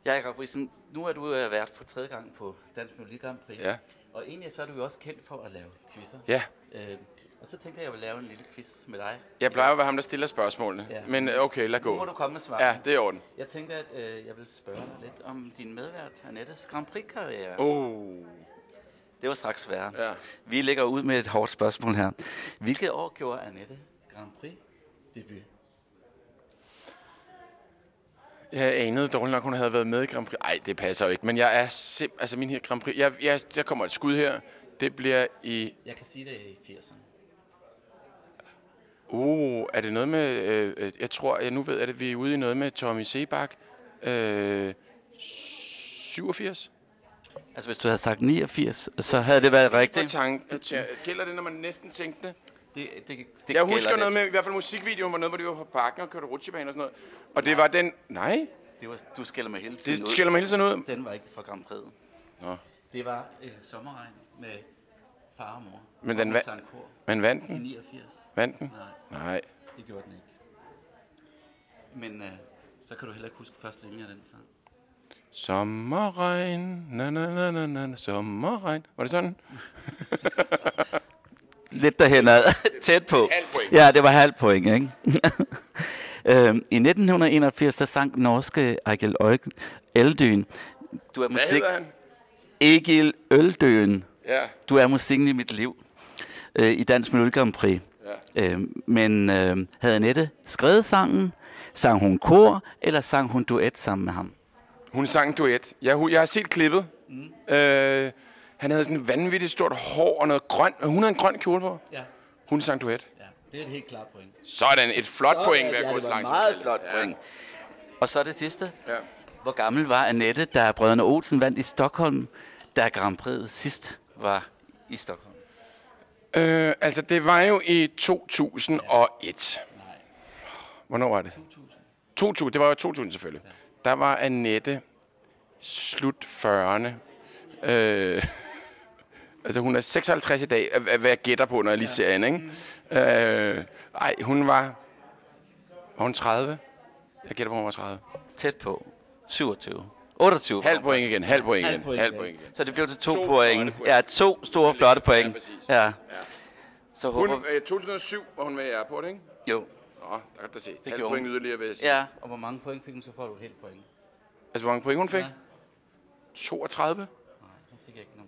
Jakob Gabrielsen, nu er du vært på 3. gang på Dansk Melodi Grand Prix. Ja. Og egentlig så er du jo også kendt for at lave quizzer. Ja. Og så tænker jeg, at jeg vil lave en lille quiz med dig. Jeg plejer at være ham, der stiller spørgsmålene. Ja. Men okay, lad gå. Nu må du komme med svar. Ja, det er i orden. Jeg tænkte, at jeg vil spørge dig lidt om din medvært, Annettes Grand Prix-karriere. Det var straks sværere. Ja. Vi lægger ud med et hårdt spørgsmål her. Hvilket år gjorde Annette Grand Prix-debut? Jeg anede dårligt nok, hun havde været med i Grand Prix. Ej, det passer jo ikke. Men jeg er altså min her Grand Prix. Der kommer et skud her. Det bliver i... Jeg kan sige det i 80'erne. Er det noget med... jeg tror, jeg nu ved, at vi er ude i noget med Tommy Sebak. 87? Altså, hvis du havde sagt 89, så havde det været rigtigt. Gælder det, når man næsten tænkte det? Det jeg husker noget med, i hvert fald musikvideoen var noget, hvor de var på parken og kørte rutsjebane og sådan noget. Og det var den... Nej. Du skælder mig hele tiden ud. Det skælder mig hele tiden ud? Den var ikke fra Grand Prix. Nå. Det var sommerregn med far og mor. Men den vandt den? I 89. Vandt den? Nej. Det gjorde den ikke. Men så kan du heller ikke huske første linje af den sang. Sommerregn, na na na na na, sommerregn. Var det sådan? Lidt derhen ad. Tæt på. Ja, det var halv point, ikke? I 1981, der sang norske Egil Øldøen. Du er musik... Hvad hedder han? Egil Øldøen. Ja. Du er musikken i mit liv. I Dansk Melodi Grand Prix. Ja. Men havde Annette skrevet sangen? Sang hun kor, eller sang hun duet sammen med ham? Hun sang duet. Jeg har set klippet. Han havde sådan et vanvittigt stort hår og noget grønt. Hun havde en grøn kjole på. Ja. Hun sang duet. Ja, det er et helt klart point. Sådan, et flot point ved at gå så langt. Det var meget flot point. Og så det sidste. Ja. Hvor gammel var Annette, da brødrene Olsen vandt i Stockholm, da Grand Prix sidst var i Stockholm? Altså, det var jo i 2001. Nej. Hvornår var det? 2000. Det var jo 2000 selvfølgelig. Ja. Der var Annette slut 40'erne. Altså, hun er 56 i dag, hvad jeg gætter på, når jeg lige ser hende, ikke? Hun var hun 30? Jeg gætter på, hun var 30. Tæt på. 27. 28. Halv point igen, halv point igen. Så det blev til 2 point. Ja, 2 store flotte point. Ja, præcis. Ja. Så håber... 2007 var hun med i Airport, ikke? Jo. Nå, der kan du se. Det halv point yderligere, vil jeg sige. Ja, og hvor mange point fik hun, så får du et helt point. Altså, hvor mange point hun fik? Ja. 32? Nej, hun fik ikke nogen.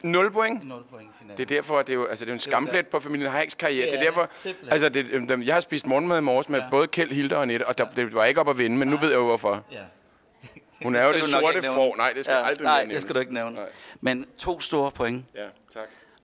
0 point? 0 point i finalen. Det er derfor, det er jo en skamplet på familien Heiks karriere. Ja, det er derfor, simpelthen. altså, jeg har spist morgenmad i morges med både Kjeld, Hilda og Annette, og det var ikke op at vinde, men nu ved jeg jo hvorfor. Ja. Hun er jo det sorte får. Nej, det skal aldrig Nej, det skal du ikke nævne. Nej. Men 2 store point. Ja, tak.